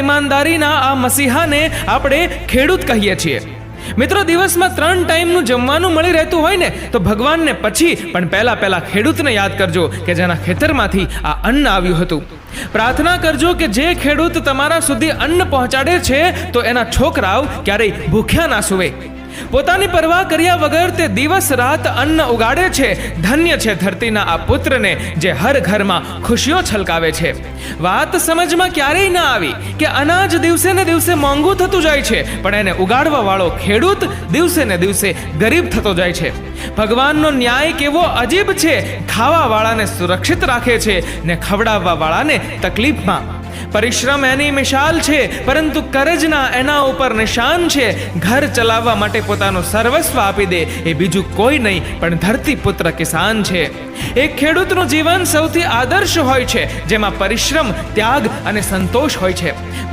ઈમાનદારીના આ મસીહાને આપણે ખેડૂત કહીએ છીએ. મિત્રો, દિવસમાં 3 ટાઈમનું જમવાનું મળી રહેતું હોય ને તો ભગવાનને પછી પણ પહેલા ખેડૂતને યાદ કરજો કે જેના ખેતરમાંથી આ અન્ન આવ્યું હતું. પ્રાર્થના કરજો કે જે ખેડૂત તમારા સુધી અન્ન પહોંચાડે છે તો એના છોકરાઓ ક્યારેય ભૂખ્યા ના સૂવે. પોતાની પરવા કર્યા વગર તે દિવસ રાત અન્ન ઉગાડે છે. ધન્ય છે ધરતીના આ પુત્રને જે હર ઘરમાં ખુશીઓ છલકાવે છે. વાત સમજમાં ક્યારેય ના આવી કે અનાજ દિવસે ને દિવસે મોંઘું થતું જાય છે, પણ એને ઉગાડવા વાળો ખેડૂત દિવસે ને દિવસે ગરીબ થતો જાય છે. ભગવાનનો ન્યાય કેવો અજીબ છે. ખાવા વાળાને સુરક્ષિત રાખે છે ને ખવડાવવા વાળાને તકલીફમાં. પરિશ્રમ એની મિસાલ છે, પરંતુ કરજના એના ઉપર નિશાન છે. ઘર ચલાવવા માટે પોતાનું સર્વસ્વ આપી દે એ બીજું કોઈ નહીં પણ ધરતી પુત્ર કિસાન છે. એક ખેડૂતનું જીવન સૌથી આદર્શ હોય છે, જેમાં પરિશ્રમ, ત્યાગ અને સંતોષ હોય છે.